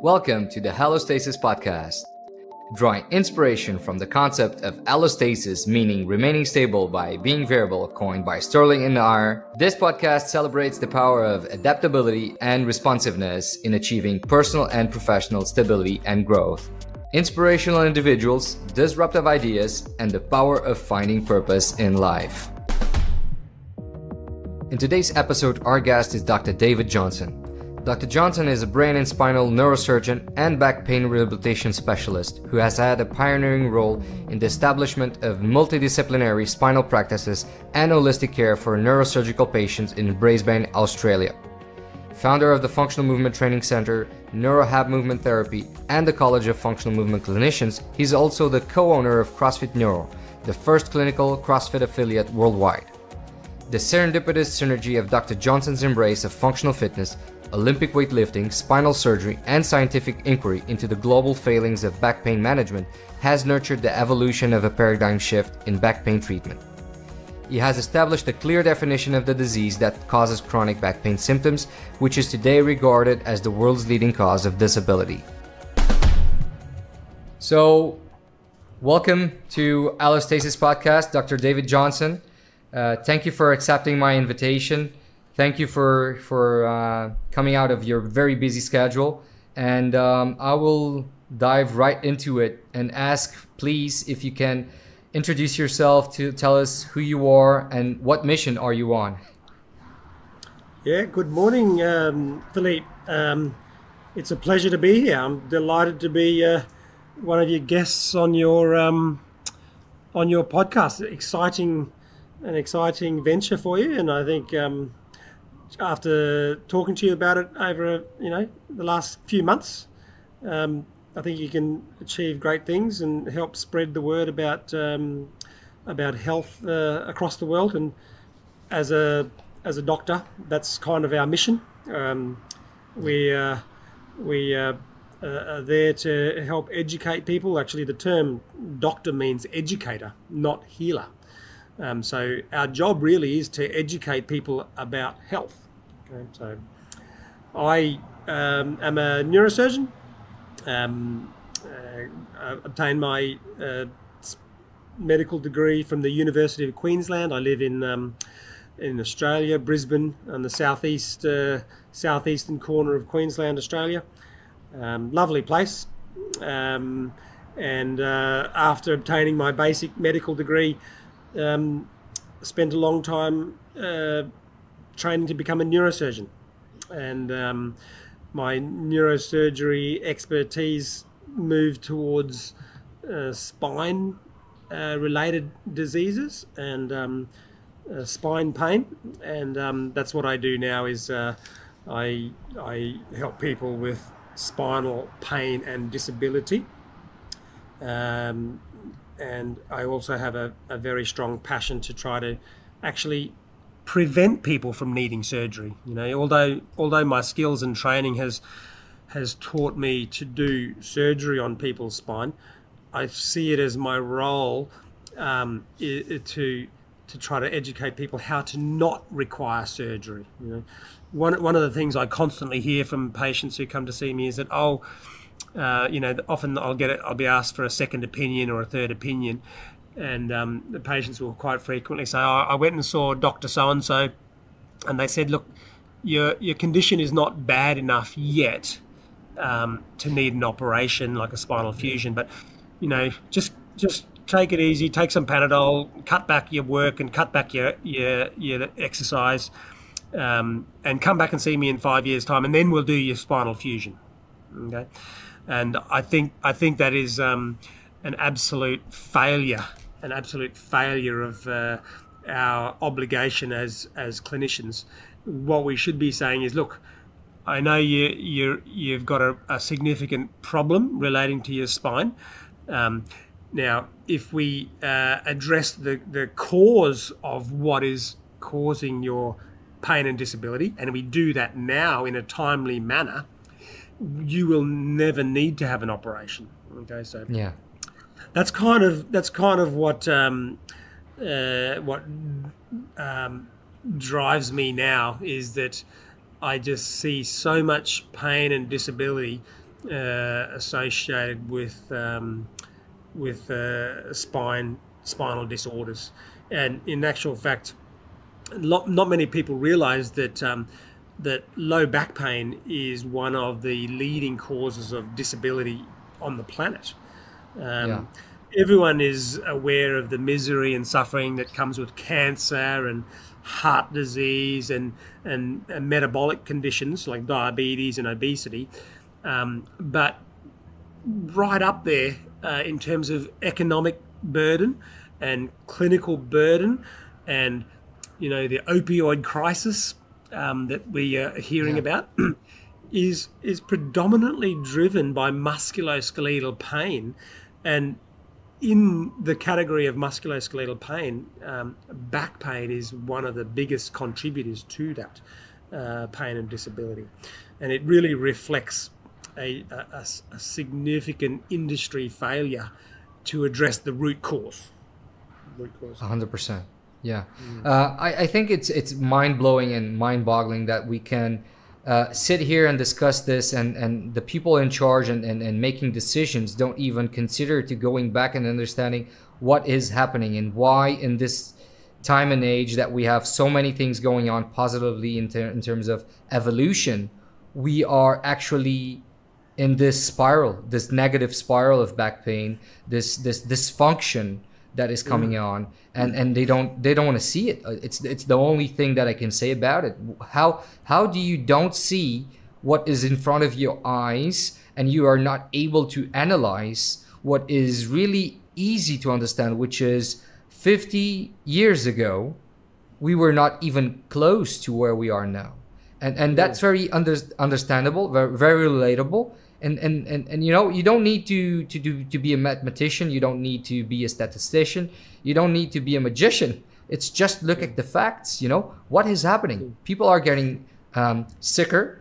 Welcome to the Allostasis Podcast. Drawing inspiration from the concept of allostasis, meaning remaining stable by being variable, coined by Sterling and Nair, this podcast celebrates the power of adaptability and responsiveness in achieving personal and professional stability and growth. Inspirational individuals, disruptive ideas, and the power of finding purpose in life. In today's episode, our guest is Dr. David Johnson. Dr. Johnson is a brain and spinal neurosurgeon and back pain rehabilitation specialist who has had a pioneering role in the establishment of multidisciplinary spinal practices and holistic care for neurosurgical patients in Brisbane, Australia. Founder of the Functional Movement Training Center, NeuroHab Movement Therapy, and the College of Functional Movement Clinicians, he's also the co-owner of CrossFit Neuro, the first clinical CrossFit affiliate worldwide. The serendipitous synergy of Dr. Johnson's embrace of functional fitness, Olympic weightlifting, spinal surgery, and scientific inquiry into the global failings of back pain management has nurtured the evolution of a paradigm shift in back pain treatment. He has established a clear definition of the disease that causes chronic back pain symptoms, which is today regarded as the world's leading cause of disability. So, welcome to Allostasis Podcast, Dr. David Johnson. Thank you for accepting my invitation. Thank you for coming out of your very busy schedule. And I will dive right into it and ask, please, if you can introduce yourself, to tell us who you are and what mission are you on. Yeah, good morning, Philippe. It's a pleasure to be here. I'm delighted to be one of your guests on your podcast. An exciting venture for you, and I think after talking to you about it over the last few months, I think you can achieve great things and help spread the word about health across the world. And as a doctor, that's kind of our mission. We are there to help educate people. Actually, the term doctor means educator, not healer. So our job really is to educate people about health. Okay, so I am a neurosurgeon. Obtained my medical degree from the University of Queensland. I live in Australia, Brisbane, on the southeastern corner of Queensland, Australia. Lovely place. And after obtaining my basic medical degree, spent a long time training to become a neurosurgeon, and my neurosurgery expertise moved towards spine related diseases and spine pain, and that's what I do now. Is I help people with spinal pain and disability. And I also have a very strong passion to try to actually prevent people from needing surgery. Although my skills and training has taught me to do surgery on people's spine, I see it as my role to try to educate people how to not require surgery. One of the things I constantly hear from patients who come to see me is that, often I'll be asked for a second opinion or a third opinion, and the patients will quite frequently say, I went and saw Dr. So-and-so, and they said, look, your condition is not bad enough yet to need an operation like a spinal fusion, but just take it easy, take some Panadol, cut back your work and cut back your exercise, and come back and see me in 5 years' time, and then we'll do your spinal fusion. Okay. And I think that is an absolute failure of our obligation as clinicians. What we should be saying is, look, I know you've got a significant problem relating to your spine. Now, if we address the cause of what is causing your pain and disability, and we do that now in a timely manner, you will never need to have an operation. Okay, so yeah, that's kind of what drives me now, is that I just see so much pain and disability associated with spinal disorders. And in actual fact, not many people realise that low back pain is one of the leading causes of disability on the planet. Yeah. Everyone is aware of the misery and suffering that comes with cancer and heart disease and metabolic conditions like diabetes and obesity. But right up there in terms of economic burden and clinical burden and, the opioid crisis that we are hearing about is predominantly driven by musculoskeletal pain. And in the category of musculoskeletal pain, back pain is one of the biggest contributors to that pain and disability. And it really reflects a significant industry failure to address the root cause. 100%. Yeah. I think it's mind-blowing and mind-boggling that we can sit here and discuss this, and the people in charge and making decisions don't even consider to going back and understanding what is happening and why in this time and age that we have so many things going on positively in terms of evolution, we are actually in this spiral, this negative spiral of back pain, this dysfunction that is coming on, and they don't want to see it. It's the only thing that I can say about it. How do you don't see what is in front of your eyes, and you are not able to analyze what is really easy to understand, which is 50 years ago we were not even close to where we are now, and that's very understandable, very, very relatable. And you don't need to be a mathematician. You don't need to be a statistician. You don't need to be a magician. It's just look at the facts. What is happening. People are getting sicker.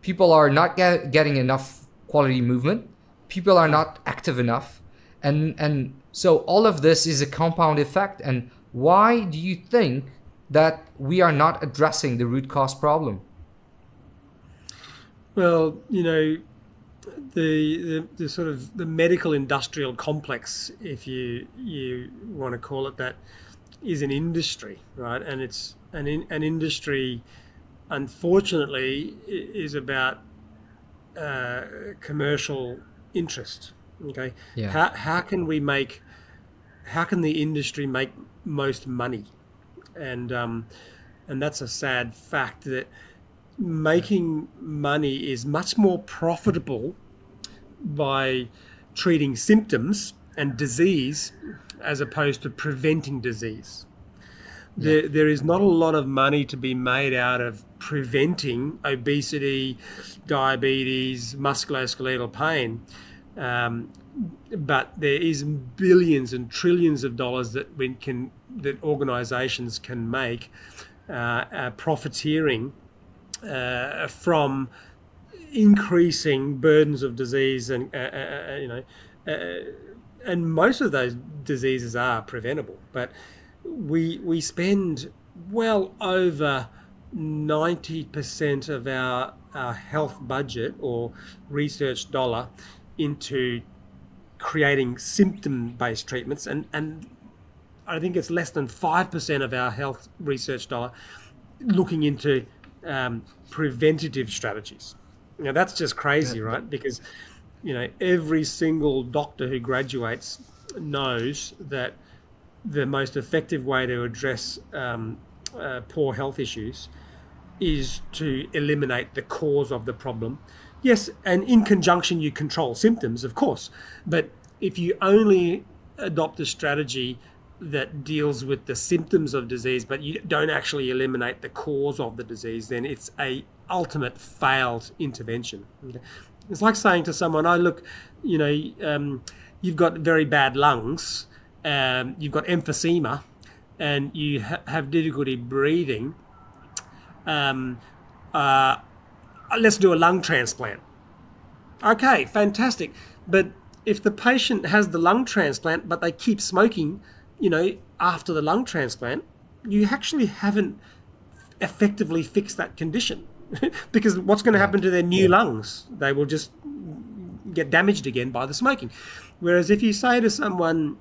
People are not getting enough quality movement. People are not active enough, and so all of this is a compound effect. And why do you think that we are not addressing the root cause problem? Well, the sort of the medical industrial complex, if you want to call it that, is an industry, right? And it's an industry, unfortunately, is about commercial interest. Okay, Yeah. how can the industry make most money? And that's a sad fact that making money is much more profitable by treating symptoms and disease as opposed to preventing disease. There is not a lot of money to be made out of preventing obesity, diabetes, musculoskeletal pain, but there is billions and trillions of dollars that organisations can make profiteering from increasing burdens of disease, and and most of those diseases are preventable. But we spend well over 90% of our health budget or research dollar into creating symptom-based treatments, and I think it's less than 5% of our health research dollar looking into preventative strategies. That's just crazy, right? Because every single doctor who graduates knows that the most effective way to address poor health issues is to eliminate the cause of the problem. Yes, and in conjunction you control symptoms, of course, but if you only adopt a strategy that deals with the symptoms of disease, but you don't actually eliminate the cause of the disease, then it's a ultimate failed intervention. It's like saying to someone, "Oh, look, you've got very bad lungs, you've got emphysema, and you have difficulty breathing. Let's do a lung transplant." Okay, fantastic. But if the patient has the lung transplant, but they keep smoking, after the lung transplant, you actually haven't effectively fixed that condition. Because what's going to happen to their new lungs? They will just get damaged again by the smoking. Whereas if you say to someone,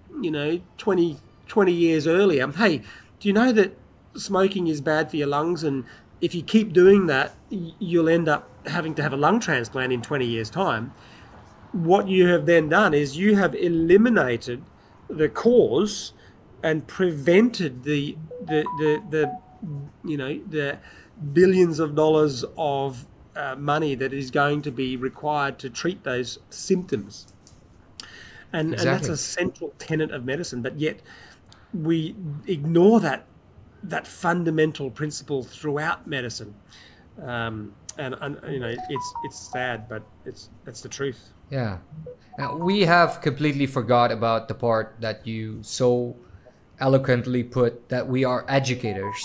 20 years earlier, hey, do you know that smoking is bad for your lungs, and if you keep doing that, you'll end up having to have a lung transplant in 20 years' time. What you have then done is you have eliminated the cause and prevented the billions of dollars of money that is going to be required to treat those symptoms. And that's a central tenet of medicine, but yet we ignore that fundamental principle throughout medicine. And it's sad, but it's the truth. Yeah. Now, we have completely forgot about the part that you so eloquently put, that we are educators.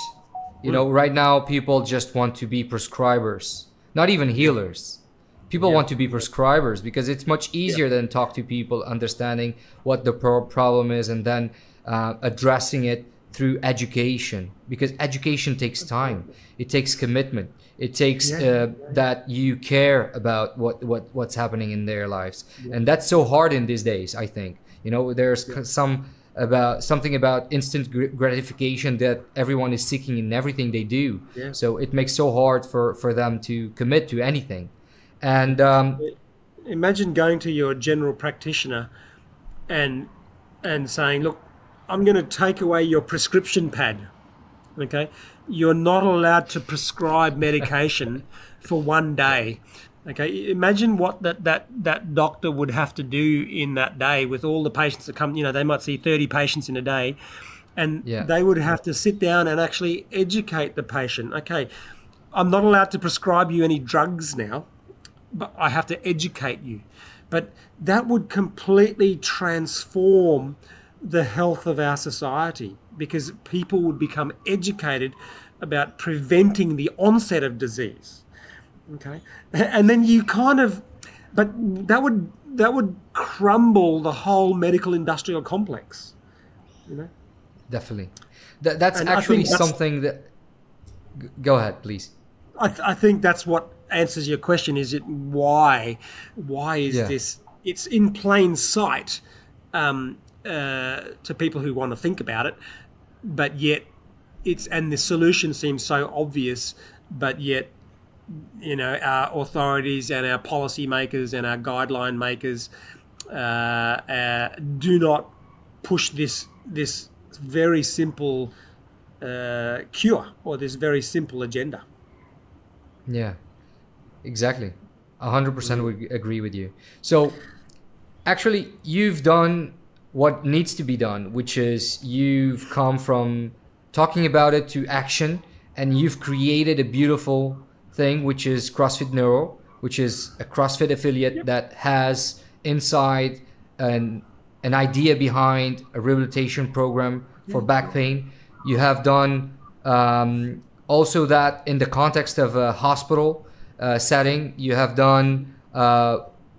Right now people just want to be prescribers, not even healers. People want to be prescribers because it's much easier than talk to people, understanding what the problem is, and then addressing it through education, because education takes time. It takes commitment. It takes that you care about what's happening in their lives, and that's so hard in these days. I think there's something about instant gratification that everyone is seeking in everything they do. So it makes so hard for them to commit to anything. And imagine going to your general practitioner and saying, look, I'm going to take away your prescription pad. Okay, you're not allowed to prescribe medication for one day. Okay, imagine what that doctor would have to do in that day with all the patients that come. They might see 30 patients in a day, and they would have to sit down and actually educate the patient. Okay, I'm not allowed to prescribe you any drugs now, but I have to educate you. But that would completely transform the health of our society, because people would become educated about preventing the onset of disease. Okay, and then but that would crumble the whole medical industrial complex. Definitely, that's actually something that. Go ahead, please. I think that's what answers your question. Is it why is this? It's in plain sight to people who want to think about it, but yet the solution seems so obvious, but yet our authorities and our policymakers and our guideline makers do not push this very simple cure or this very simple agenda. Yeah, exactly. 100% would agree with you. So actually, you've done what needs to be done, which is you've come from talking about it to action, and you've created a beautiful thing, which is CrossFit Neuro, which is a CrossFit affiliate that has inside an idea behind a rehabilitation program for back pain. You have done also that in the context of a hospital setting. You have done,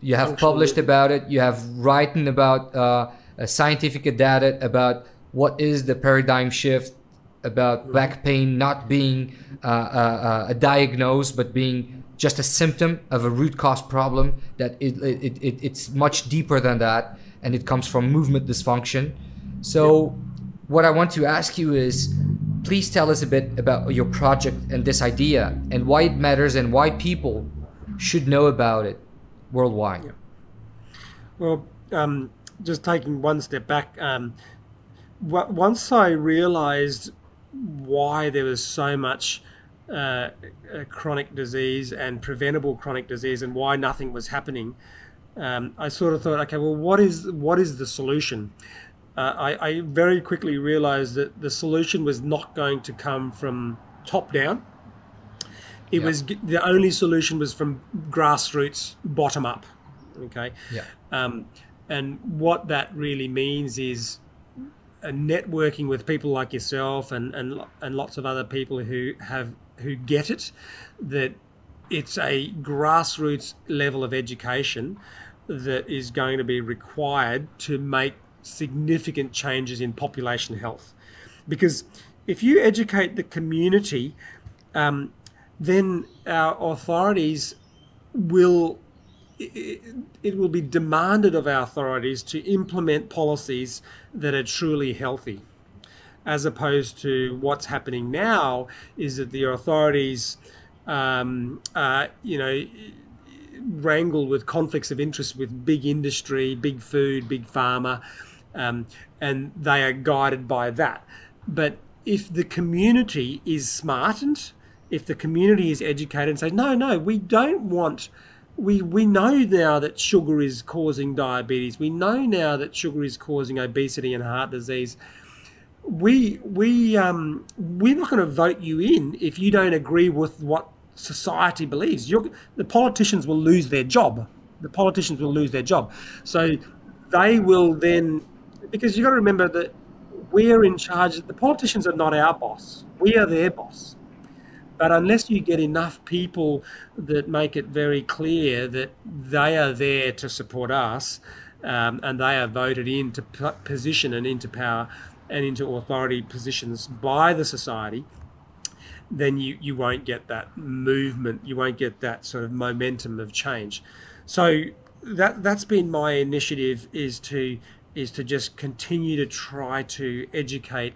you have published about it. You have written about scientific data about what is the paradigm shift about back pain not being a diagnose, but being just a symptom of a root cause problem, that it's much deeper than that, and it comes from movement dysfunction. So what I want to ask you is, please tell us a bit about your project and this idea and why it matters and why people should know about it worldwide. Well, just taking one step back, once I realized why there was so much chronic disease and preventable chronic disease, and why nothing was happening, I sort of thought, okay, well, what is the solution? I very quickly realized that the solution was not going to come from top down. It was the only solution was from grassroots, bottom up. Okay. And what that really means is networking with people like yourself and lots of other people who get it, that it's a grassroots level of education that is going to be required to make significant changes in population health. Because if you educate the community, then our authorities will it will be demanded of our authorities to implement policies that are truly healthy, as opposed to what's happening now is that the authorities, wrangle with conflicts of interest with big industry, big food, big pharma, and they are guided by that. But if the community is smartened, if the community is educated and says, no, we don't want, we know now that sugar is causing diabetes, we know now that sugar is causing obesity and heart disease, we're not going to vote you in if you don't agree with what society believes. The politicians will lose their job. The politicians will lose their job. So they will then, because you've got to remember that we're in charge. The politicians are not our boss. We are their boss. But unless you get enough people that make it very clear that they are there to support us, and they are voted into position and into power and into authority positions by the society, then you won't get that movement, you won't get that sort of momentum of change. So that's been my initiative, is to just continue to try to educate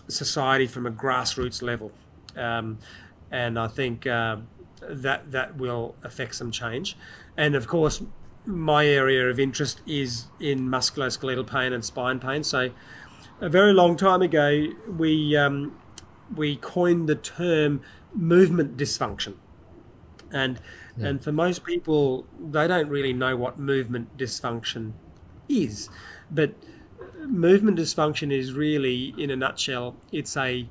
society from a grassroots level, and I think that will affect some change. And of course, my area of interest is in musculoskeletal pain and spine pain. So a very long time ago, we coined the term movement dysfunction. And for most people, they don't really know what movement dysfunction is. But movement dysfunction is really, in a nutshell, it's a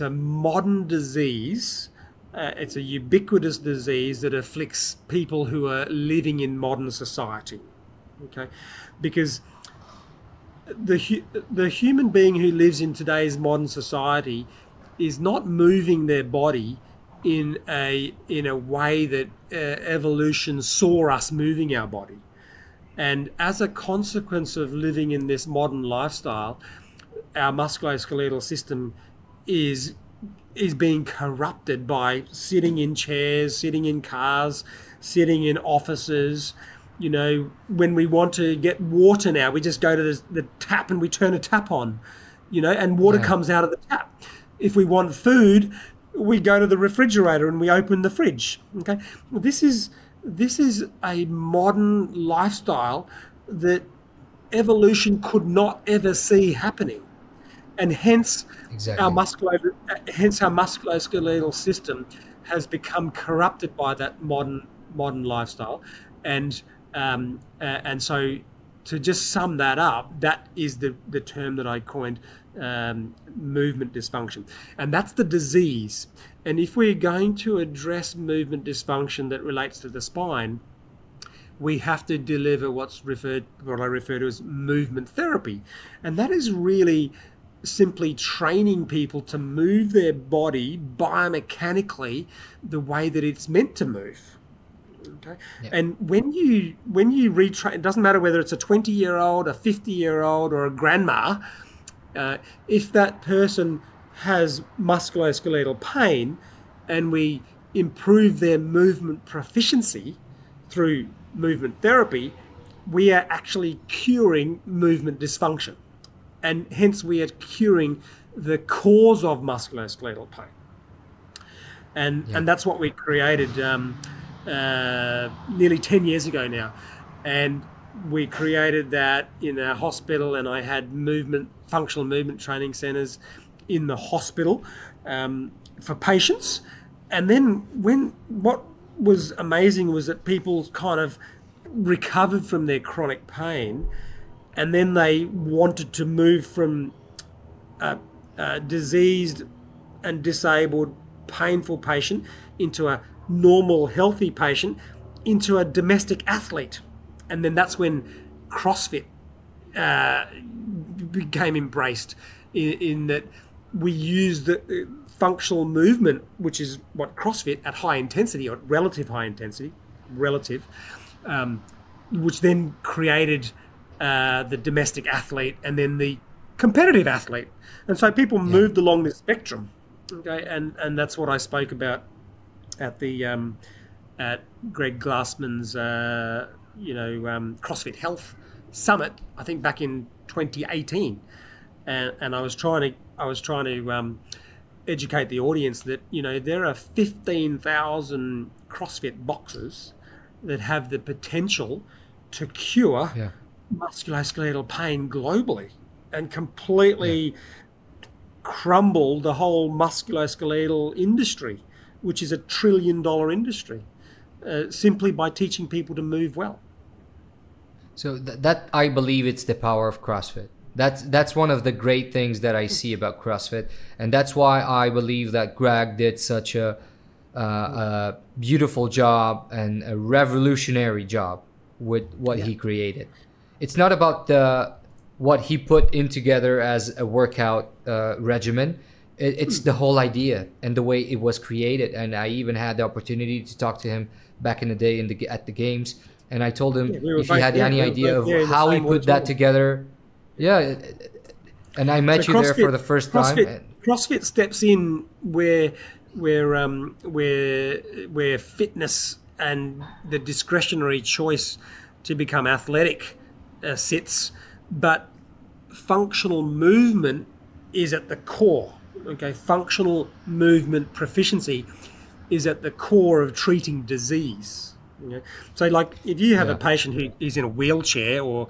modern disease. It's a ubiquitous disease that afflicts people who are living in modern society. Okay, because the human being who lives in today's modern society is not moving their body in a way that evolution saw us moving our body. And as a consequence of living in this modern lifestyle, our musculoskeletal system is being corrupted by sitting in chairs, sitting in cars, sitting in offices. You know, when we want to get water now, we just go to the tap and we turn a tap on, and water comes out of the tap. If we want food, we go to the refrigerator and we open the fridge. Okay, this is a modern lifestyle that evolution could not ever see happening, and hence our musculoskeletal system has become corrupted by that modern lifestyle, and so to just sum that up, that is the term that I coined, movement dysfunction, and that's the disease. And if we're going to address movement dysfunction that relates to the spine, we have to deliver what I refer to as movement therapy, and that is really simply training people to move their body biomechanically the way that it's meant to move. Okay. Yep. And when you retrain, it doesn't matter whether it's a 20-year-old, a 50-year-old, or a grandma. If that person has musculoskeletal pain, and we improve their movement proficiency through movement therapy, we are actually curing movement dysfunction, and hence we are curing the cause of musculoskeletal pain. And that's what we created nearly 10 years ago now, and we created that in our hospital, and I had functional movement training centers in the hospital for patients. And then what was amazing was that people kind of recovered from their chronic pain, and then they wanted to move from a diseased and disabled painful patient into a normal healthy patient into a domestic athlete. And then that's when CrossFit became embraced, in that we use the functional movement, which is what CrossFit at high intensity, or relative high intensity, which then created the domestic athlete and then the competitive athlete. And so people moved along this spectrum. Okay, and that's what I spoke about at the at Greg Glassman's, CrossFit Health Summit, I think back in 2018, and I was trying to educate the audience that there are 15,000 CrossFit boxes that have the potential to cure musculoskeletal pain globally and completely crumble the whole musculoskeletal industry, which is $1 trillion industry, simply by teaching people to move well. So that I believe it's the power of CrossFit. That's one of the great things that I see about CrossFit, and that's why I believe that Greg did such a beautiful job and a revolutionary job with what he created. It's not about what he put in together as a workout regimen. It's the whole idea and the way it was created. And I even had the opportunity to talk to him back in the day at the games. And I told him if he had any idea of how he put that together. Yeah. And I met you there for the first time. CrossFit steps in where fitness and the discretionary choice to become athletic sits, but functional movement is at the core. Okay, functional movement proficiency is at the core of treating disease. So, like, if you have a patient who is in a wheelchair, or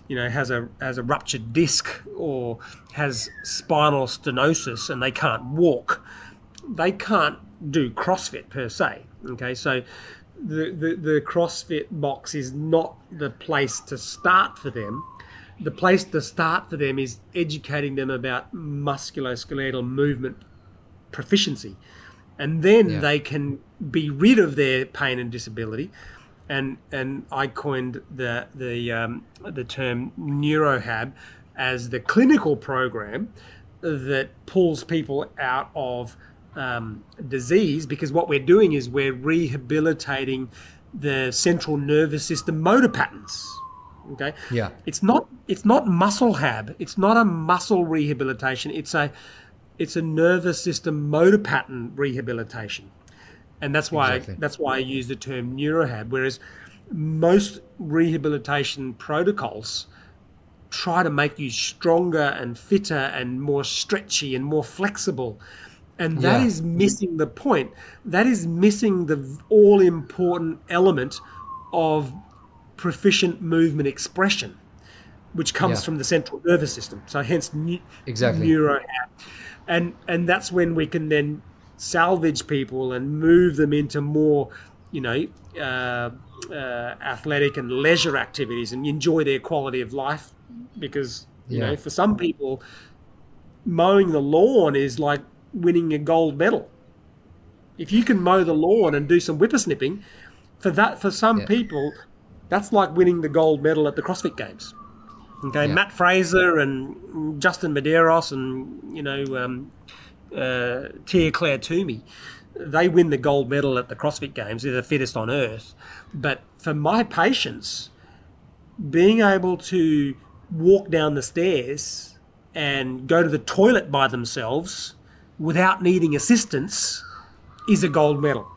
has a ruptured disc, or has spinal stenosis, and they can't walk, they can't do CrossFit per se. Okay, so the CrossFit box is not the place to start for them. The place to start for them is educating them about musculoskeletal movement proficiency, and then they can be rid of their pain and disability. And I coined the term NeuroHab as the clinical program that pulls people out of disease, because what we're doing is we're rehabilitating the central nervous system motor patterns. Okay. Yeah. It's not muscle hab. It's not a muscle rehabilitation. It's a nervous system motor pattern rehabilitation, and that's why I use the term neurohab. Whereas most rehabilitation protocols try to make you stronger and fitter and more stretchy and more flexible, and that is missing the point. That is missing the all important element of proficient movement expression, which comes from the central nervous system. So hence neurohab. And that's when we can then salvage people and move them into more, athletic and leisure activities and enjoy their quality of life. Because, for some people, mowing the lawn is like winning a gold medal. If you can mow the lawn and do some whippersnipping, for some people, that's like winning the gold medal at the CrossFit Games. Okay, Matt Fraser and Justin Medeiros and Tia Claire Toomey, they win the gold medal at the CrossFit Games. They're the fittest on earth. But for my patients, being able to walk down the stairs and go to the toilet by themselves without needing assistance is a gold medal.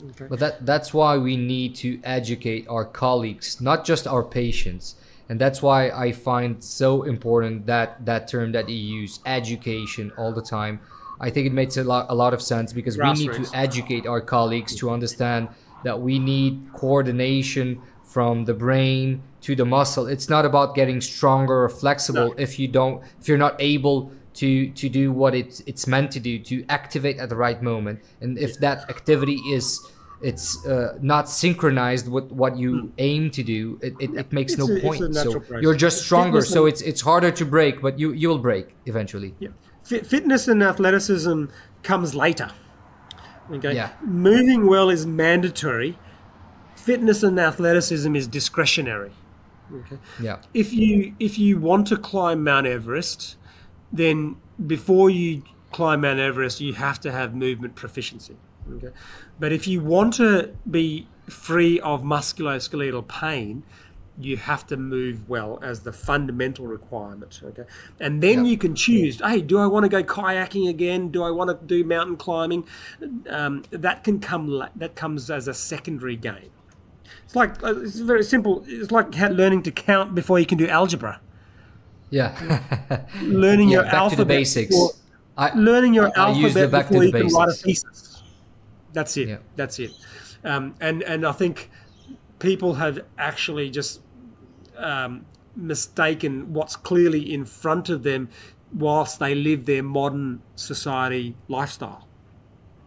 Okay. But that's why we need to educate our colleagues, not just our patients. And that's why I find so important that term that you use, education, all the time. I think it makes a lot of sense, because we need to educate our colleagues to understand that we need coordination from the brain to the muscle. It's not about getting stronger or flexible if you're not able to do what it's meant to do, to activate at the right moment. And if that activity it's not synchronized with what you aim to do, it makes no point. So you're just stronger. So it's harder to break, but you will break eventually. Yeah. Fitness and athleticism comes later. Okay. Yeah. Moving well is mandatory. Fitness and athleticism is discretionary. Okay. Yeah. If you want to climb Mount Everest, then before you climb Mount Everest, you have to have movement proficiency. Okay. But if you want to be free of musculoskeletal pain, you have to move well as the fundamental requirement. Okay, and then you can choose. Hey, do I want to go kayaking again? Do I want to do mountain climbing? That can come. That comes as a secondary gain. It's like it's very simple. It's like learning to count before you can do algebra. Yeah. Learning your back alphabet. to the basics. Learning your alphabet before you can write a basics. thesis. That's it. Yeah. That's it. And I think people have actually just mistaken what's clearly in front of them whilst they live their modern society lifestyle.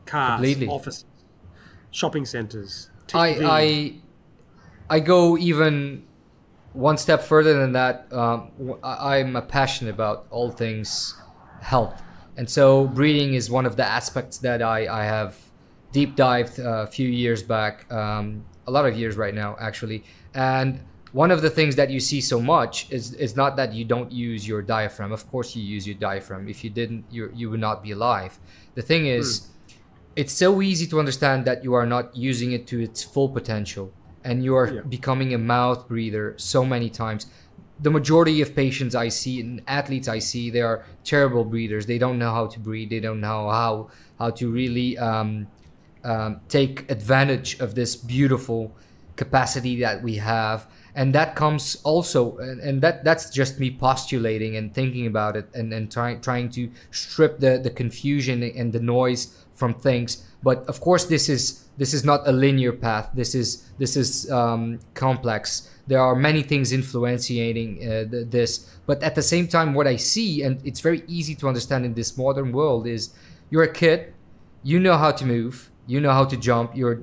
Cars, Completely. offices, shopping centres, TV. I go even one step further than that. I'm passionate about all things health. And so breathing is one of the aspects that I have deep dived a few years back, a lot of years right now, actually. And one of the things that you see so much is not that you don't use your diaphragm. Of course you use your diaphragm. If you didn't, you would not be alive. The thing is, it's so easy to understand that you are not using it to its full potential, and you are becoming a mouth breather so many times. The majority of patients I see and athletes I see, they are terrible breathers. They don't know how to breathe. They don't know how to really take advantage of this beautiful capacity that we have. And that comes also, and that's just me postulating and thinking about it, and trying to strip the confusion and the noise from things. But of course, this is not a linear path. This is complex. There are many things influencing this. But at the same time, what I see, and it's very easy to understand in this modern world, is you're a kid, you know how to move, you know how to jump, you're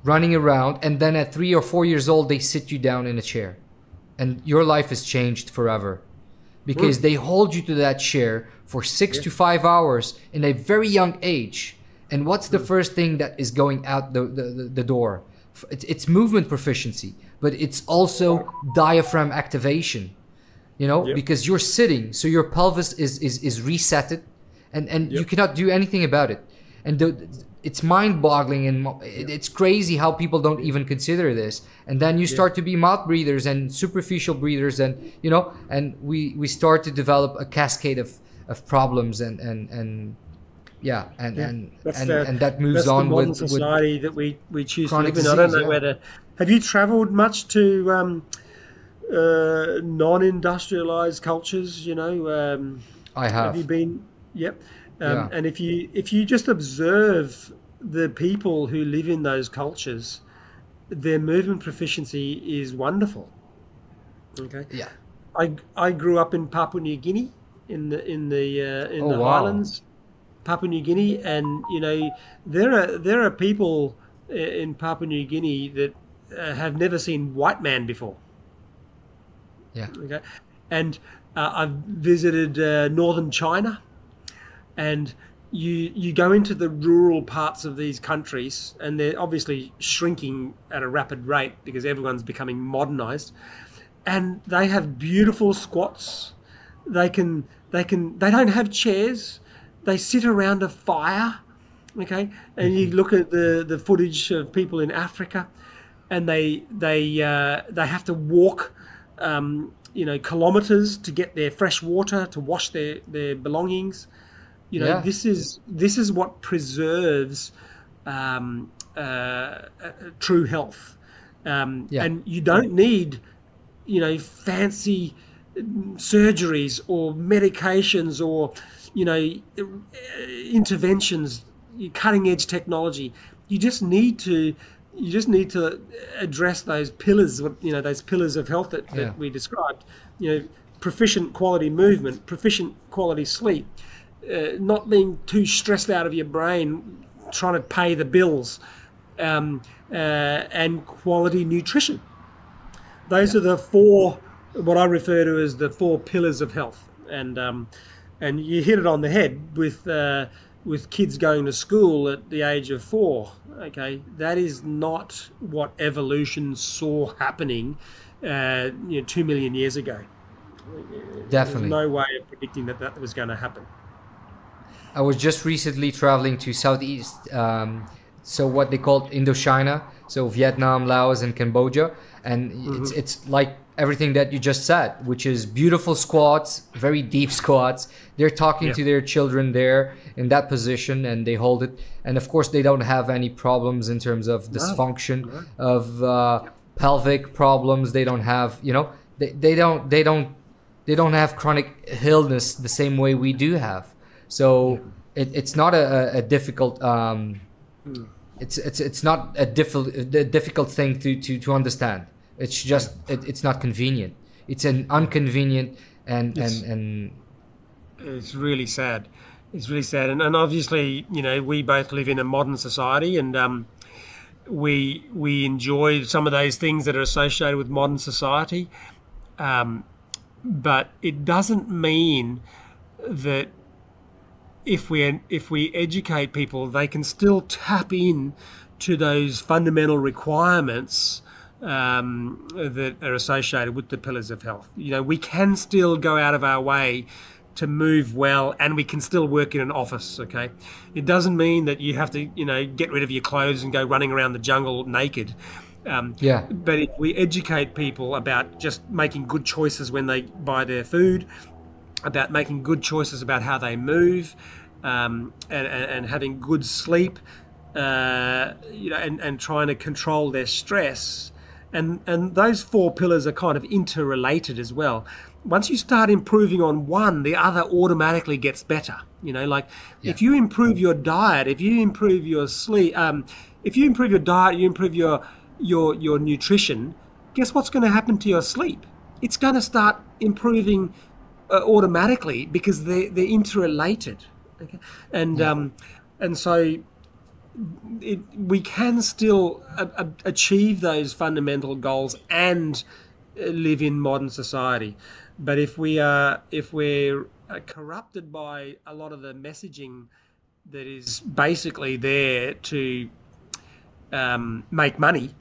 running around, and then at 3 or 4 years old, they sit you down in a chair, and your life is changed forever, because they hold you to that chair for 6 to 5 hours in a very young age. And what's the first thing that is going out the door? It's movement proficiency, but it's also diaphragm activation, because you're sitting, so your pelvis is resetted, and you cannot do anything about it. And it's mind-boggling, and it's crazy how people don't even consider this. And then you start to be mouth breathers and superficial breathers, and and we start to develop a cascade of problems, and that moves on the modern with society that we choose to live chronic in. I don't know disease, whether have you travelled much to non-industrialized cultures? I have. Have you been? Yep. And if you just observe the people who live in those cultures, their movement proficiency is wonderful. Okay. Yeah. I grew up in Papua New Guinea in the highlands, Papua New Guinea, and there are people in Papua New Guinea that have never seen white man before. Yeah. Okay. And I've visited northern China. And you go into the rural parts of these countries, and they're obviously shrinking at a rapid rate because everyone's becoming modernized, and they have beautiful squats. They don't have chairs. They sit around a fire, okay? And you look at the footage of people in Africa, and they have to walk kilometers to get their fresh water to wash their belongings. This is what preserves true health, and you don't need fancy surgeries or medications or interventions, cutting edge technology. You just need to address those pillars, those pillars of health that we described. Proficient quality movement, proficient quality sleep. Not being too stressed out of your brain trying to pay the bills, and quality nutrition. Those are the four, what I refer to as the four pillars of health. And you hit it on the head with kids going to school at the age of 4. Okay, that is not what evolution saw happening 2 million years ago. Definitely. There's no way of predicting that was going to happen. I was just recently traveling to Southeast so what they called Indochina, so Vietnam, Laos, and Cambodia, and it's like everything that you just said, which is beautiful squats, very deep squats. They're talking to their children there in that position, and they hold it. And of course, they don't have any problems in terms of dysfunction, of pelvic problems. They don't have, they don't have chronic illness the same way we do have. So it's not a difficult. It's not a difficult thing to understand. It's just it's not convenient. It's an inconvenient and it's really sad. It's really sad, and obviously, we both live in a modern society, and we enjoy some of those things that are associated with modern society, but it doesn't mean that if we educate people, they can still tap in to those fundamental requirements that are associated with the pillars of health. We can still go out of our way to move well, and we can still work in an office. Okay, it doesn't mean that you have to, get rid of your clothes and go running around the jungle naked. But if we educate people about just making good choices when they buy their food, about making good choices about how they move, and having good sleep, and trying to control their stress, and those four pillars are kind of interrelated as well. Once you start improving on one, the other automatically gets better. If you improve your diet, if you improve your sleep, if you improve your diet, you improve your nutrition, guess what's going to happen to your sleep? It's going to start improving automatically, because they're interrelated. Okay? And so we can still achieve those fundamental goals and live in modern society. But if we're corrupted by a lot of the messaging that is basically there to make money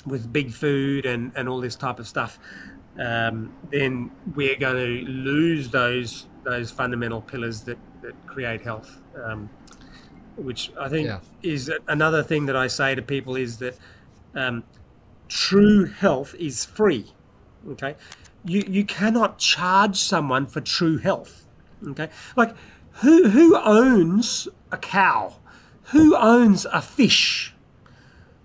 with big food and all this type of stuff, then we're going to lose those fundamental pillars that create health. Which I think is another thing that I say to people, is that true health is free. Okay, you cannot charge someone for true health. Okay, like who owns a cow? Who owns a fish?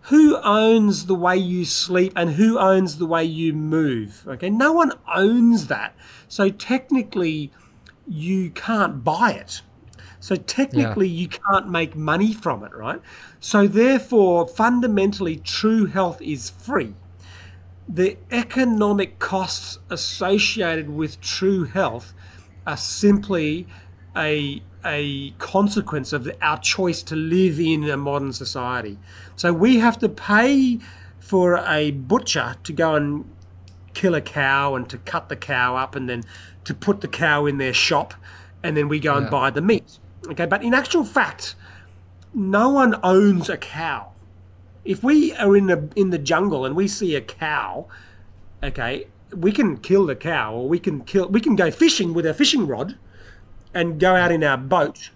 Who owns the way you sleep, and who owns the way you move? Okay, no one owns that. So technically, you can't buy it. So technically, you can't make money from it, right? So therefore, fundamentally, true health is free. The economic costs associated with true health are simply a consequence of our choice to live in a modern society. So we have to pay for a butcher to go and kill a cow and to cut the cow up and then to put the cow in their shop, and then we go and buy the meat. Okay, but in actual fact, no one owns a cow. If we are in the jungle and we see a cow, okay, we can kill the cow, or we can go fishing with a fishing rod and go out in our boat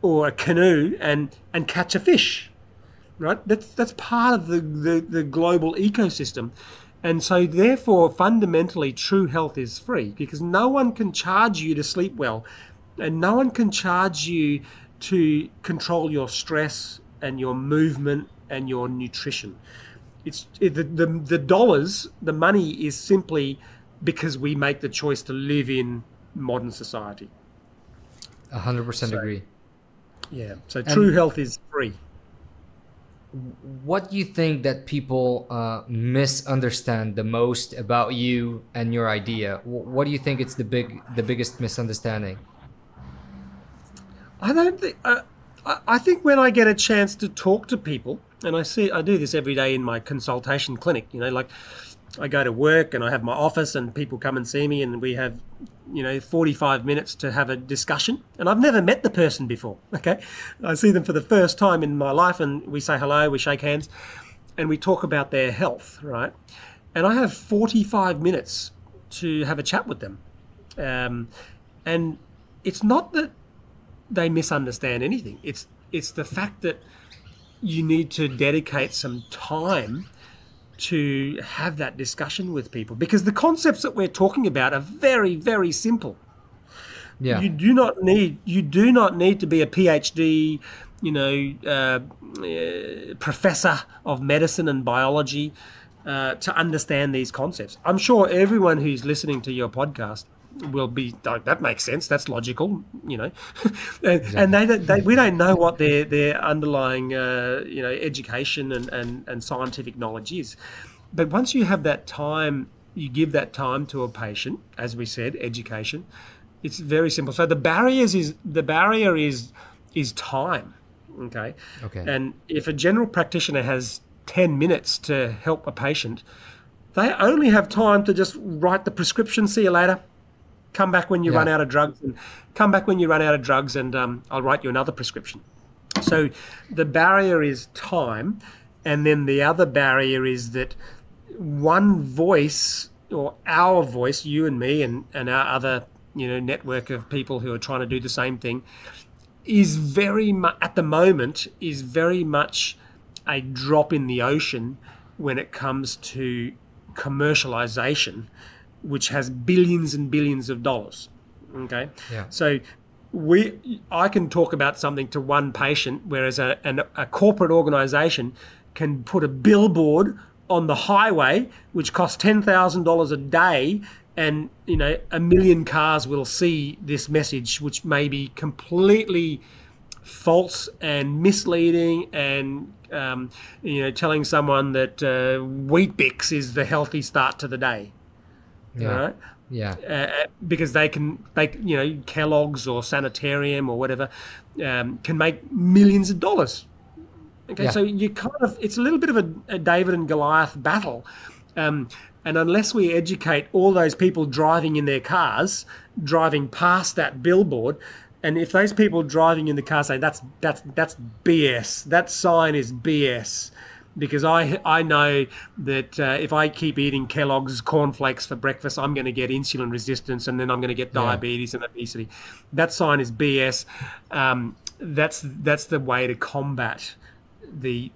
or a canoe and catch a fish, right? That's part of the global ecosystem. And so therefore, fundamentally, true health is free, because no one can charge you to sleep well, and no one can charge you to control your stress and your movement and your nutrition. The dollars, the money is simply because we make the choice to live in modern society. 100% agree. Yeah, so true health is free. What do you think that people misunderstand the most about you and your idea? What do you think it's the biggest misunderstanding? I think when I get a chance to talk to people, and I do this every day in my consultation clinic, like I go to work and I have my office and people come and see me and we have, 45 minutes to have a discussion, and I've never met the person before. Okay. I see them for the first time in my life and we say hello, we shake hands and we talk about their health, right? And I have 45 minutes to have a chat with them. And it's not that they misunderstand anything. It's the fact that you need to dedicate some time to have that discussion with people, because the concepts that we're talking about are very, very simple. Yeah. You do not need to be a PhD, professor of medicine and biology to understand these concepts. I'm sure everyone who's listening to your podcast will be, "Oh, that makes sense. That's logical," and we don't know what their underlying education and scientific knowledge is. But once you have that time, you give that time to a patient, as we said, education. It's very simple. So the barrier is time. Okay. And if a general practitioner has 10 minutes to help a patient, they only have time to just write the prescription. See you later. Come back when you run out of drugs, and I'll write you another prescription. So the barrier is time, and then the other barrier is that one voice, or our voice, you and me and our other network of people who are trying to do the same thing, is very much at the moment very much a drop in the ocean when it comes to commercialization, which has billions and billions of dollars. Okay. Yeah. So I can talk about something to one patient, whereas a corporate organization can put a billboard on the highway which costs $10,000 a day, and 1 million cars will see this message, which may be completely false and misleading, and telling someone that Weet-Bix is the healthy start to the day. Right? Yeah. Because Kellogg's or Sanitarium or whatever can make millions of dollars. Okay, so it's a little bit of a David and Goliath battle. And unless we educate all those people driving in their cars, driving past that billboard, and if those people driving in the car say that's BS, that sign is BS, because I know that if I keep eating Kellogg's cornflakes for breakfast, I'm going to get insulin resistance, and then I'm going to get diabetes and obesity. That sign is BS. That's the way to combat the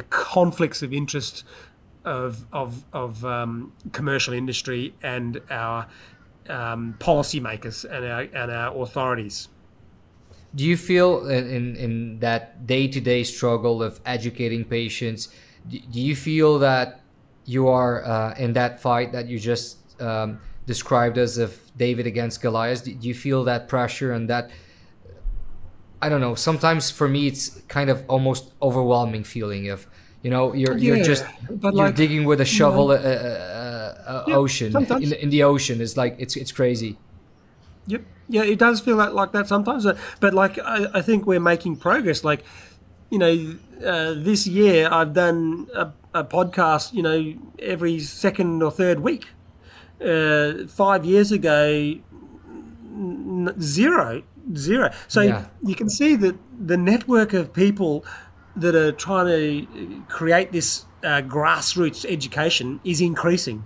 conflicts of interest of commercial industry and our policymakers and our authorities. Do you feel in that day-to-day struggle of educating patients, do you feel that you are in that fight that you just described as of David against Goliath? Do you feel that pressure and that, I don't know, sometimes for me it's kind of almost overwhelming feeling of, you're digging with a shovel ocean in the ocean. It's like it's crazy. Yep. Yeah, it does feel like that sometimes. But I think we're making progress. This year I've done a podcast, every second or third week. 5 years ago, zero. So you can see that the network of people that are trying to create this grassroots education is increasing.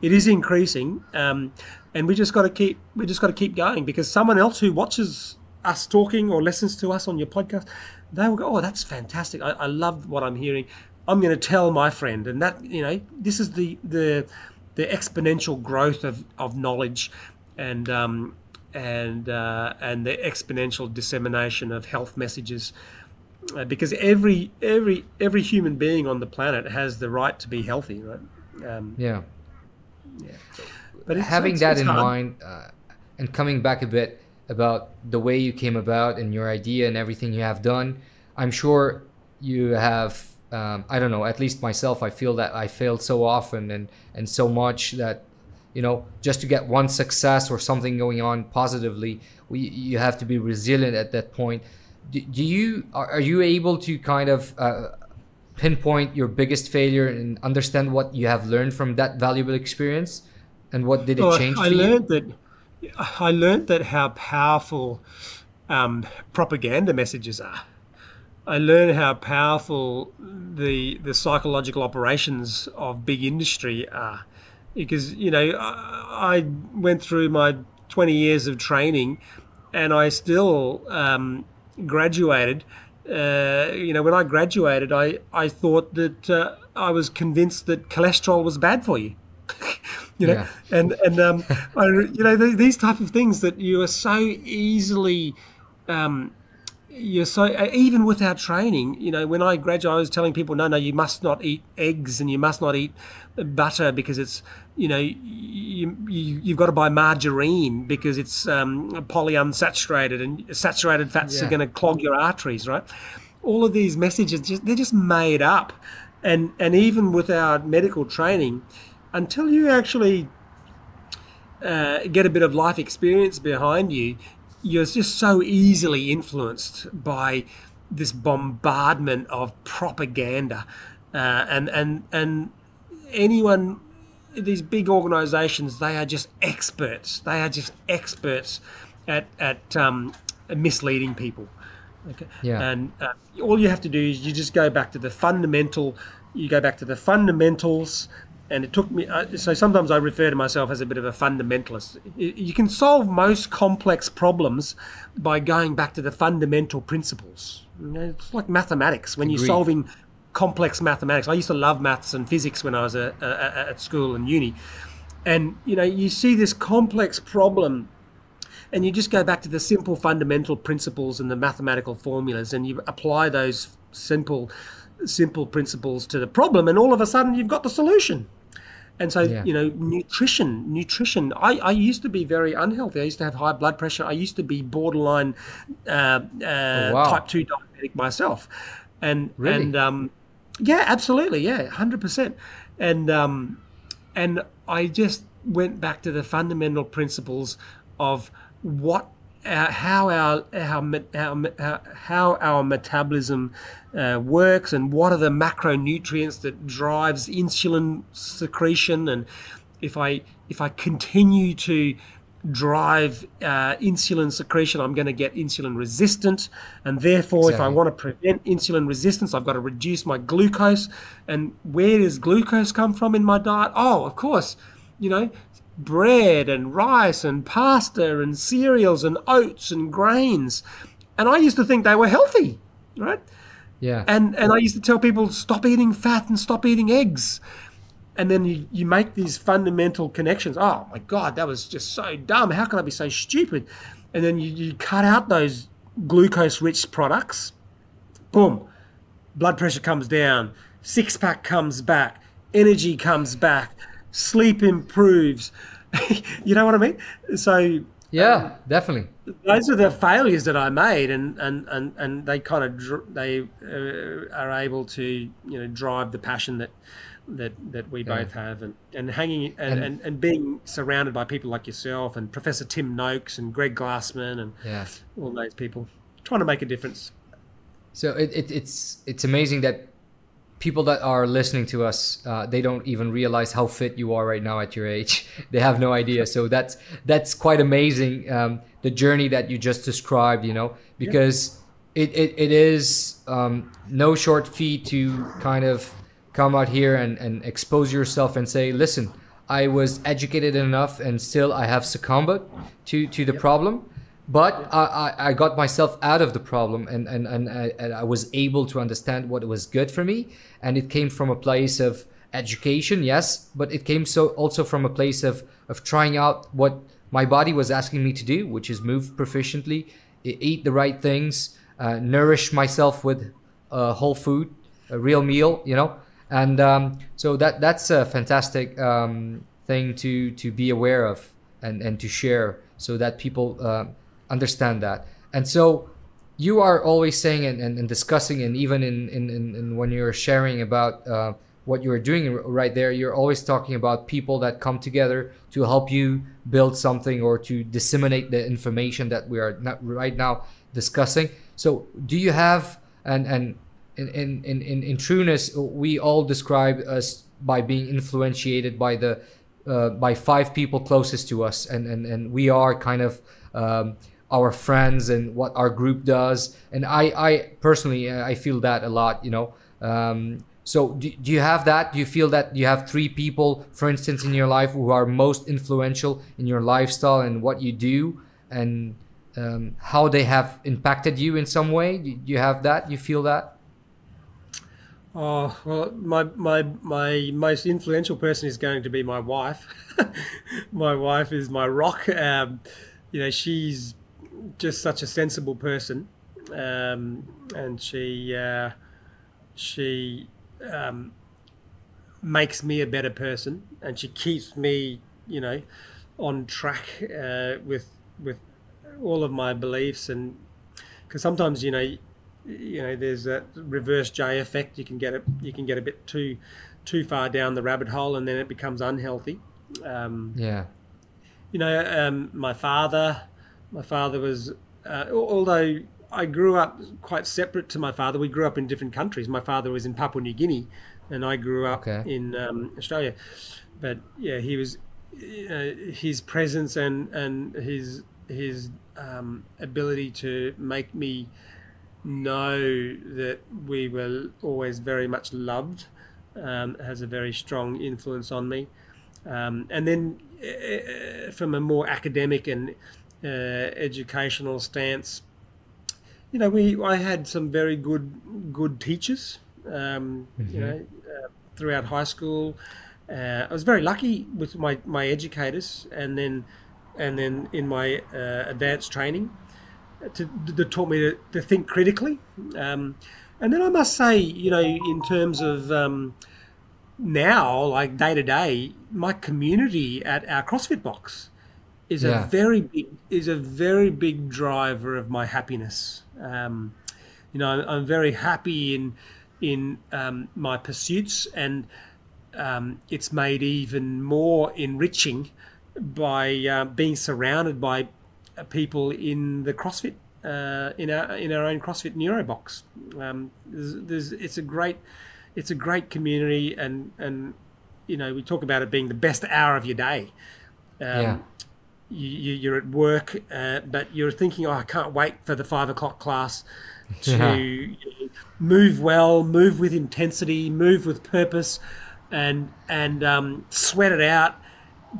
It is increasing, and we just got to keep going, because someone else who watches us talking or listens to us on your podcast, they will go, "Oh, that's fantastic! I love what I'm hearing. I'm going to tell my friend." And that this is the exponential growth of knowledge, and the exponential dissemination of health messages. Because every human being on the planet has the right to be healthy, right? But having that in mind, and coming back a bit about the way you came about and your idea and everything you have done, I'm sure you have. I don't know. At least myself, I feel that I failed so often and so much that, just to get one success or something going on positively, you have to be resilient at that point. Are you able to kind of pinpoint your biggest failure and understand what you have learned from that valuable experience, and what did it change for you? I learned that how powerful propaganda messages are. I learned how powerful the psychological operations of big industry are, because I went through my 20 years of training, and I still graduated when I graduated, I thought that I was convinced that cholesterol was bad for you. Yeah. These type of things that you are so easily, you're so even without training. When I graduated, I was telling people, no, you must not eat eggs and you must not eat butter because it's, you've got to buy margarine because it's polyunsaturated and saturated fats are going to clog your arteries, right? All of these messages, they're just made up, and even without medical training, until you actually get a bit of life experience behind you, you're just so easily influenced by this bombardment of propaganda, and anyone. These big organisations, they are just experts. They are just experts at misleading people. Okay. Yeah. And all you have to do is you just go back to the fundamental. You go back to the fundamentals. And it took me, so sometimes I refer to myself as a bit of a fundamentalist. You can solve most complex problems by going back to the fundamental principles. It's like mathematics. When you're solving complex mathematics, I used to love maths and physics when I was at school and uni. And, you see this complex problem and you just go back to the simple fundamental principles and the mathematical formulas and you apply those simple principles to the problem, and all of a sudden you've got the solution. And so, nutrition. I used to be very unhealthy. I used to have high blood pressure. I used to be borderline type 2 diabetic myself. And really? Yeah, absolutely, yeah, 100%. And I just went back to the fundamental principles of how our metabolism works, and what are the macronutrients that drives insulin secretion, and if I continue to drive insulin secretion, I'm going to get insulin resistant, and therefore if I want to prevent insulin resistance, I've got to reduce my glucose. And where does glucose come from in my diet? Oh, of course, bread and rice and pasta and cereals and oats and grains. And I used to think they were healthy, right? Yeah. And I used to tell people, stop eating fat and stop eating eggs. And then you make these fundamental connections. Oh my God, that was just so dumb. How can I be so stupid? And then you cut out those glucose-rich products. Boom, blood pressure comes down, six-pack comes back, energy comes back, sleep improves. You know what I mean? So yeah, definitely. Those are the failures that I made, and they kind of are able to drive the passion that we both have, and hanging and being surrounded by people like yourself and Professor Tim Noakes and Greg Glassman and all those people trying to make a difference. So it's amazing that people that are listening to us, they don't even realize how fit you are right now at your age. They have no idea. So that's quite amazing, the journey that you just described, because it is no short feat to kind of come out here and expose yourself and say, listen, I was educated enough and still I have succumbed to the problem. But I got myself out of the problem, and I was able to understand what was good for me. And it came from a place of education, yes, but it came also from a place of trying out what my body was asking me to do, which is move proficiently, eat the right things, nourish myself with whole food, a real meal, And so that's a fantastic thing to be aware of and to share, so that people understand that. And so you are always saying and discussing, and even in when you're sharing about what you're doing right there, you're always talking about people that come together to help you build something or to disseminate the information that we are right now discussing. So do you have, and in trueness, we all describe us by being influenciated by by 5 people closest to us, and we are kind of our friends and what our group does. And I personally, I feel that a lot, So do you have that? Do you feel that you have 3 people, for instance, in your life who are most influential in your lifestyle and what you do? And how they have impacted you in some way? Do you have that? You feel that? Oh, well, my most influential person is going to be my wife. My wife is my rock. She's just such a sensible person, and she makes me a better person, and she keeps me, on track with all of my beliefs. And because sometimes, there's that reverse J effect. You can get a bit too far down the rabbit hole, and then it becomes unhealthy. Yeah. My father was, although I grew up quite separate to my father. We grew up in different countries. My father was in Papua New Guinea, and I grew up in Australia. But yeah, he was, his presence and his ability to make me know that we were always very much loved has a very strong influence on me. And then from a more academic and educational stance, I had some very good teachers, throughout high school. I was very lucky with my educators, and then in my advanced training, that taught me to think critically. And then I must say, in terms of now, like day to day, my community at our CrossFit box is a very big driver of my happiness. I'm very happy in my pursuits, and it's made even more enriching by being surrounded by people in the CrossFit, in our own CrossFit Neuro box. It's a great community, and we talk about it being the best hour of your day. You're at work, but you're thinking, I can't wait for the 5 o'clock class to move well, move with intensity, move with purpose, and sweat it out,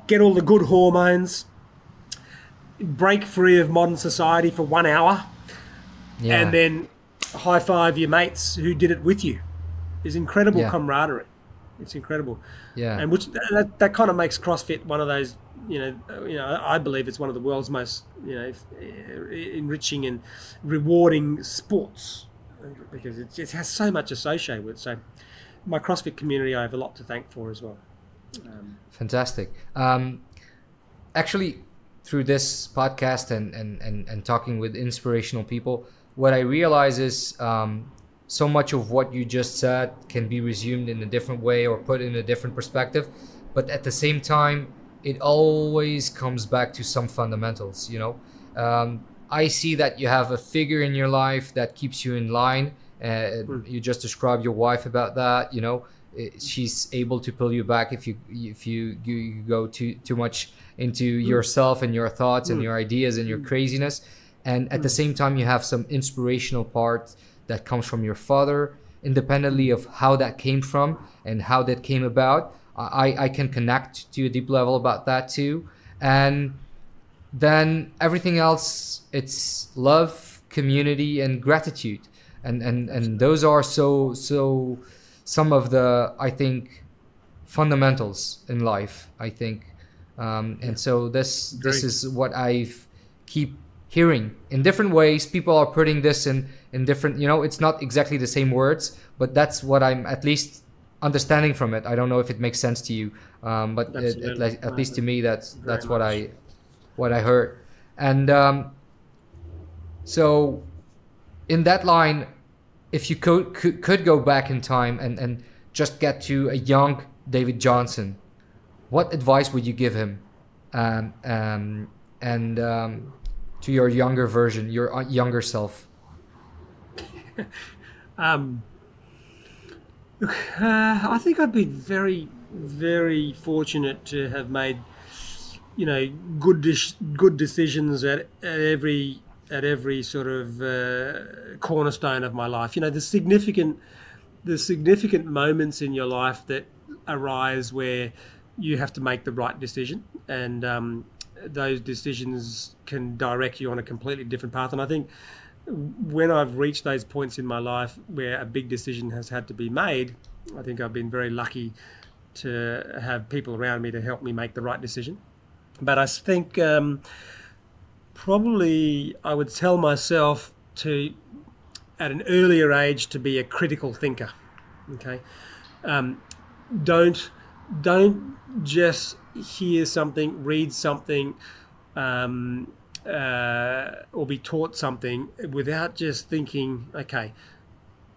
get all the good hormones, break free of modern society for 1 hour, and then high five your mates who did it with you. There's incredible camaraderie. It's incredible. And which that kind of makes CrossFit one of those, I believe it's one of the world's most, enriching and rewarding sports, because it has so much associated with it. So my CrossFit community, I have a lot to thank for as well. Fantastic. Actually, through this podcast and talking with inspirational people, what I realize is so much of what you just said can be resumed in a different way or put in a different perspective, but at the same time, it always comes back to some fundamentals. I see that you have a figure in your life that keeps you in line. You just described your wife about that. She's able to pull you back if you go too much into yourself and your thoughts and your ideas and your craziness. And at the same time, you have some inspirational part that comes from your father, independently of how that came from and how that came about. I can connect to a deep level about that too. And then everything else, it's love, community, and gratitude. And those are so some of the, I think, fundamentals in life, I think. And so this is what I keep hearing in different ways. People are putting this in different, it's not exactly the same words, but that's what I'm at least understanding from it. I don't know if it makes sense to you, but at least to me, that's what I heard. And so in that line, if you could go back in time and just get to a young David Johnson, what advice would you give him? To your younger version, your younger self? I think I've been very, very fortunate to have made, good decisions at every sort of cornerstone of my life. The significant moments in your life that arise where you have to make the right decision, and those decisions can direct you on a completely different path. And I think when I've reached those points in my life where a big decision has had to be made, I think I've been very lucky to have people around me to help me make the right decision. But I think probably I would tell myself to, at an earlier age, to be a critical thinker. Okay, don't just hear something, read something, or be taught something without just thinking, okay,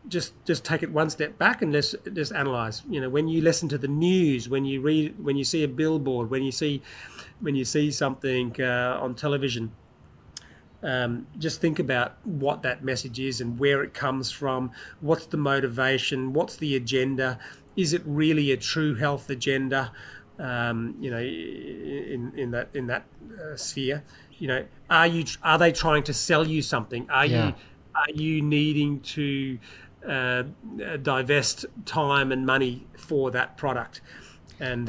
just take it one step back and let's just analyze. You know, when you listen to the news, when you read, when you see a billboard, when you see something on television, just think about what that message is and where it comes from. What's the motivation? What's the agenda? Is it really a true health agenda? You know, in that sphere, you know, are they trying to sell you something? Are you needing to divest time and money for that product? And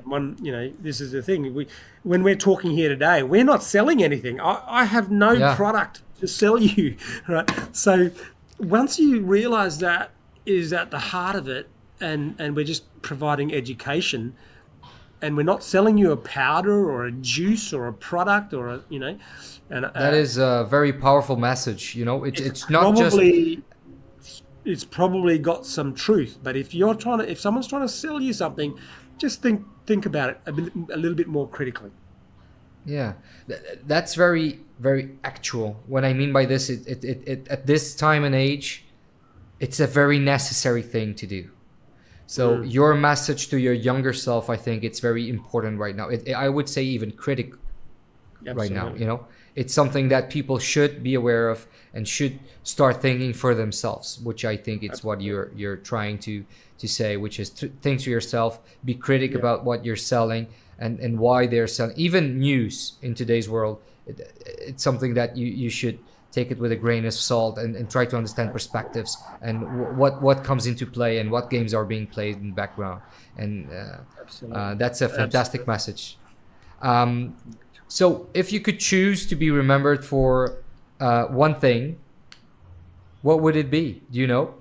one, you know, this is the thing. When we're talking here today, we're not selling anything. I have no product to sell you, right? So once you realise that is at the heart of it, and we're just providing education, and we're not selling you a powder or a juice or a product or a, you know, and that is a very powerful message. You know, it's not probably, just. It's probably got some truth, but if someone's trying to sell you something, just think about it a little bit more critically. Yeah, that's very, very actual. What I mean by this, it at this time and age, it's a very necessary thing to do. So your message to your younger self, I think it's very important right now. I would say even critical right now. You know, it's something that people should be aware of and should start thinking for themselves, which I think it's what you're trying to say, which is think to yourself, be critic about what you're selling and why they're selling. Even news in today's world, it's something that you should take it with a grain of salt and try to understand perspectives and what comes into play and what games are being played in the background. And that's a fantastic message. So if you could choose to be remembered for one thing, what would it be? Do you know?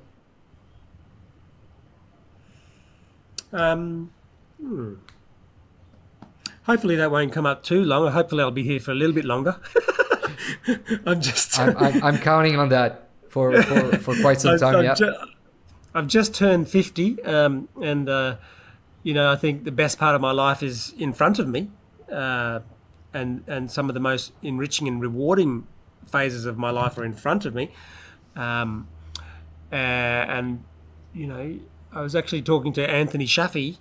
Hopefully that won't come up too long. Hopefully I'll be here for a little bit longer. I'm counting on that for quite some time. I've just turned 50, and you know, I think the best part of my life is in front of me, and some of the most enriching and rewarding phases of my life are in front of me, and you know, I was actually talking to Anthony Shafi.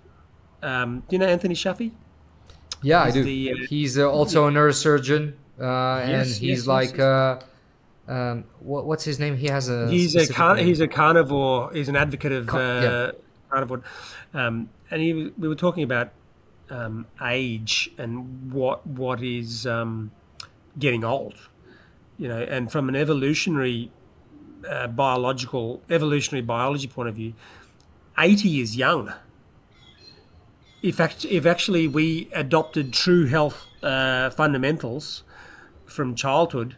Do you know Anthony Shafi? Yeah, I do. He's also a neurosurgeon. He's what's his name? He has a. He's a carnivore. He's an advocate of carnivore, and we were talking about age and what is getting old, you know, and from an evolutionary biology point of view, 80 is young. If actually we adopted true health fundamentals from childhood,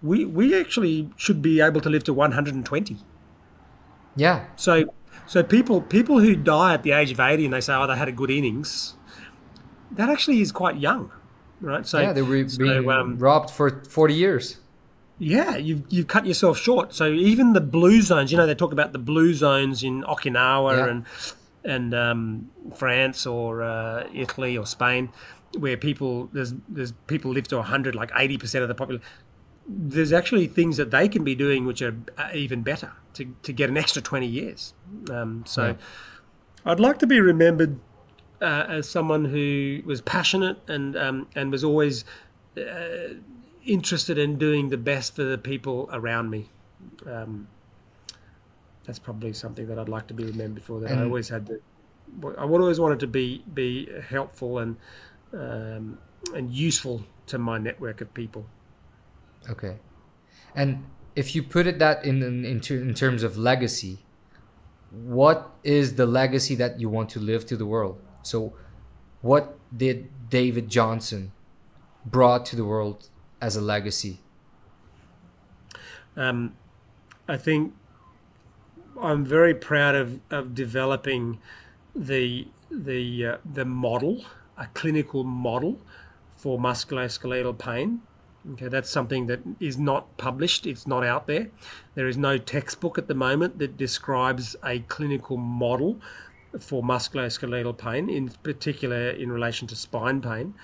we actually should be able to live to 120. Yeah. So people who die at the age of 80 and they say, oh, they had a good innings, that actually is quite young, right? So they were being robbed for 40 years. Yeah, you've cut yourself short. So even the blue zones, you know, they talk about the blue zones in Okinawa and France or Italy or Spain, where there's people live to 100, like 80% of the population. There's actually things that they can be doing which are even better to get an extra 20 years. I'd like to be remembered as someone who was passionate and was always interested in doing the best for the people around me. That's probably something that I'd like to be remembered for. That I always wanted to be helpful and useful to my network of people. Okay, and if you put it that in terms of legacy, what is the legacy that you want to live to the world? So, what did David Johnson brought to the world as a legacy? I think I'm very proud of developing the model, a clinical model for musculoskeletal pain. Okay, that's something that is not published. It's not out there. There is no textbook at the moment that describes a clinical model for musculoskeletal pain, in particular in relation to spine pain,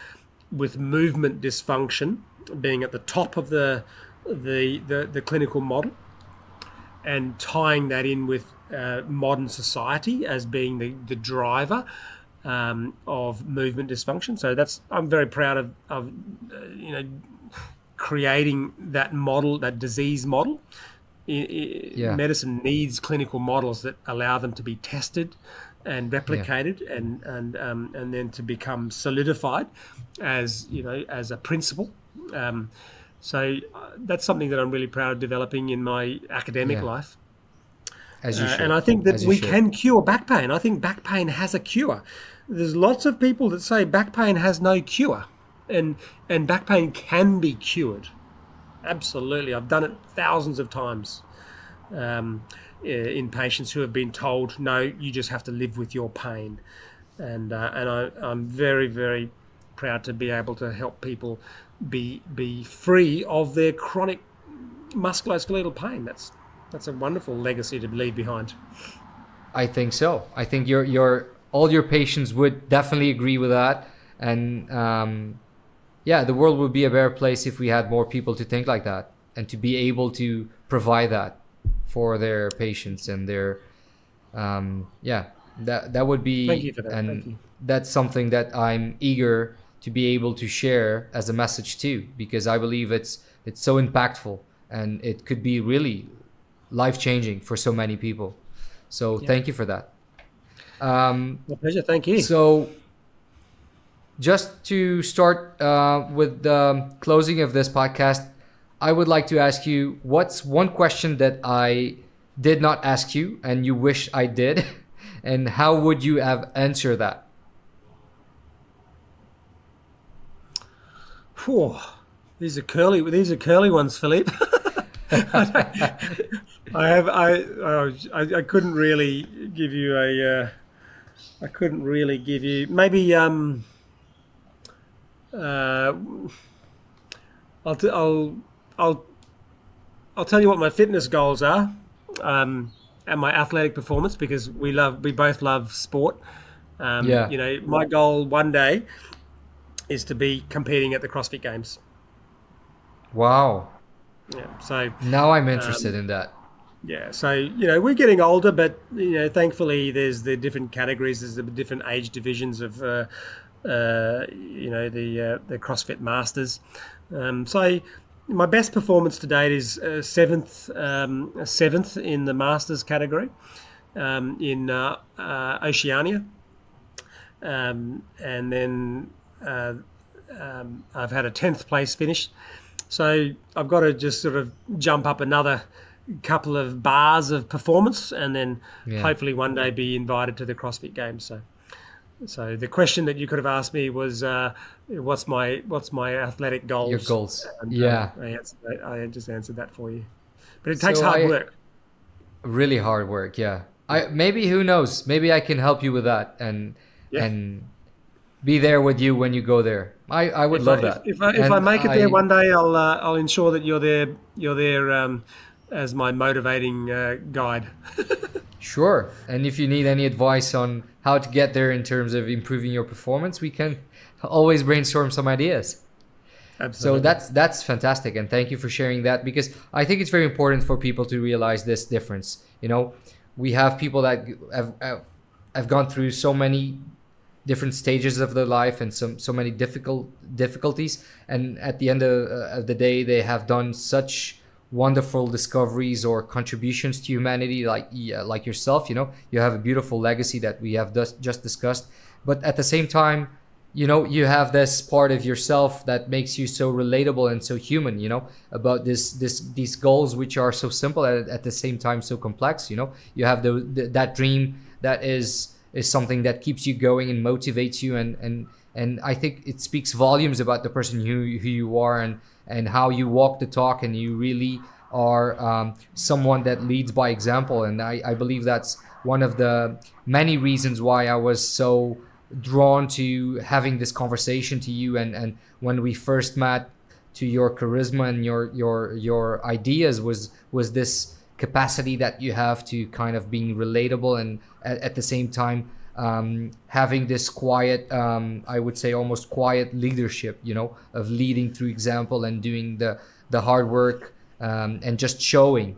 with movement dysfunction being at the top of the clinical model, and tying that in with modern society as being the driver of movement dysfunction. So I'm very proud of creating that model, that disease model. Medicine needs clinical models that allow them to be tested and replicated, and then to become solidified as a principle. So that's something that I'm really proud of developing in my academic life. As you should. And I think that we can cure back pain. I think back pain has a cure. There's lots of people that say back pain has no cure, and back pain can be cured. Absolutely. I've done it thousands of times in patients who have been told, no, you just have to live with your pain. And I'm very, very proud to be able to help people be free of their chronic musculoskeletal pain. That's a wonderful legacy to leave behind. I think so. I think all your patients would definitely agree with that. And the world would be a better place if we had more people to think like that and to be able to provide that for their patients and their that would be. Thank you for that. And Thank you. That's something that I'm eager to be able to share as a message too, because I believe it's so impactful and it could be really life-changing for so many people. So thank you for that. My pleasure. Thank you. So just to start with the closing of this podcast, I would like to ask you, what's one question that I did not ask you and you wish I did, and how would you have answered that? Whew. These are curly ones, Philippe. I couldn't really give you maybe I'll tell you what my fitness goals are, and my athletic performance, because we both love sport. My goal one day is to be competing at the CrossFit Games. Wow. Yeah. So now I'm interested in that. Yeah. So, we're getting older, but, thankfully there's the different categories, there's the different age divisions of, the CrossFit Masters. So my best performance to date is seventh in the Masters category in Oceania. And then I've had a 10th place finish. So I've got to just sort of jump up another couple of bars of performance, and then hopefully one day be invited to the CrossFit Games. So the question that you could have asked me was, what's my athletic goals? Your goals. And, I just answered that for you. But it takes hard work. Really hard work, yeah. Maybe, who knows? Maybe I can help you with that and be there with you when you go there. I would love that. If I make it there one day, I'll ensure that you're there as my motivating guide. Sure. And if you need any advice on how to get there in terms of improving your performance, we can always brainstorm some ideas. Absolutely. So that's fantastic, and thank you for sharing that, because I think it's very important for people to realize this difference. We have people that have gone through so many different stages of their life and so many difficulties, and at the end of the day, they have done such wonderful discoveries or contributions to humanity, like yourself. You have a beautiful legacy that we have just discussed, but at the same time, you have this part of yourself that makes you so relatable and so human, about these goals, which are so simple at the same time so complex. You have that dream that is something that keeps you going and motivates you, and and I think it speaks volumes about the person who you are, and how you walk the talk, and you really are someone that leads by example. And I believe that's one of the many reasons why I was so drawn to having this conversation to you, and when we first met, to your charisma and your ideas was this capacity that you have to kind of being relatable, and at the same time having this quiet, I would say almost quiet leadership, of leading through example and doing the hard work, and just showing.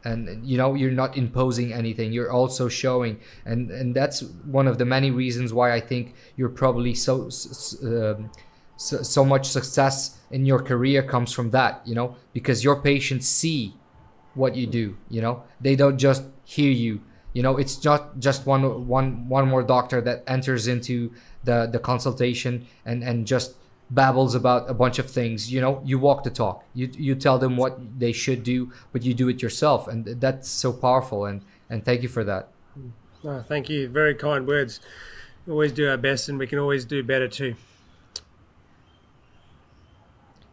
And you're not imposing anything, you're also showing, and that's one of the many reasons why I think you're probably so much success in your career comes from that, because your patients see what you do, they don't just hear you, it's not just one more doctor that enters into the consultation and just babbles about a bunch of things. You walk the talk, you tell them what they should do, but you do it yourself, and that's so powerful, and thank you for that. Oh, thank you, very kind words. We always do our best, and we can always do better too.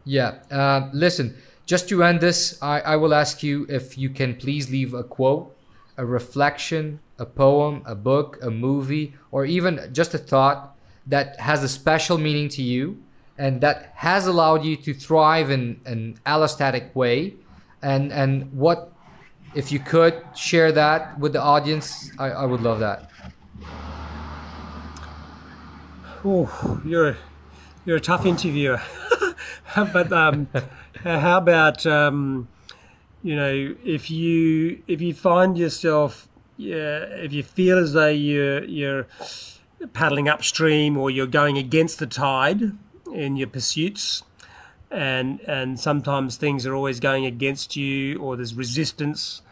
Yeah, listen, just to end this, I will ask you if you can please leave a quote, a reflection, a poem, a book, a movie, or even just a thought that has a special meaning to you, and that has allowed you to thrive in an allostatic way. And what, if you could share that with the audience, I would love that. Oh, you're a tough interviewer. But how about if you find yourself, if you feel as though you're paddling upstream, or you're going against the tide in your pursuits, and sometimes things are always going against you, or there's resistance,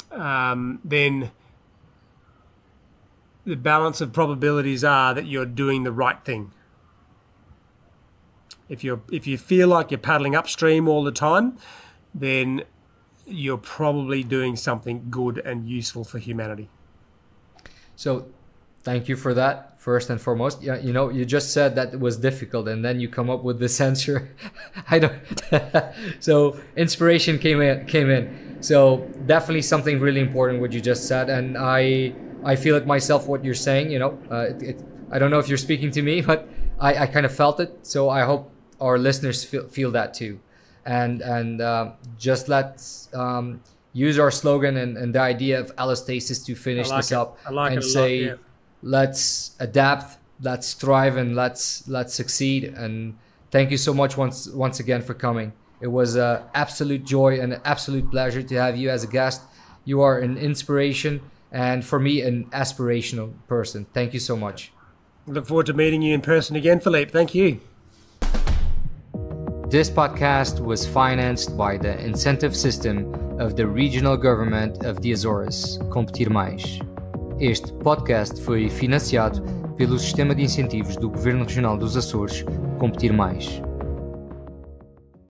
then the balance of probabilities are that you're doing the right thing. If you feel like you're paddling upstream all the time, then you're probably doing something good and useful for humanity. So thank you for that, first and foremost. Yeah, you just said that it was difficult, and then you come up with this answer. I don't. So inspiration came in. So definitely something really important what you just said, and I feel it myself what you're saying. I don't know if you're speaking to me, but I kind of felt it. So I hope our listeners feel that too, and just let's use our slogan and the idea of allostasis to finish this up, and say, yeah, let's adapt, let's thrive, and let's succeed. And thank you so much once again for coming. It was an absolute joy and an absolute pleasure to have you as a guest. You are an inspiration, and for me, an aspirational person. Thank you so much. Look forward to meeting you in person again, Philippe. Thank you. This podcast was financed by the incentive system of the Regional Government of the Azores, Competir Mais. Este podcast foi financiado pelo Sistema de Incentivos do Governo Regional dos Açores, Competir Mais.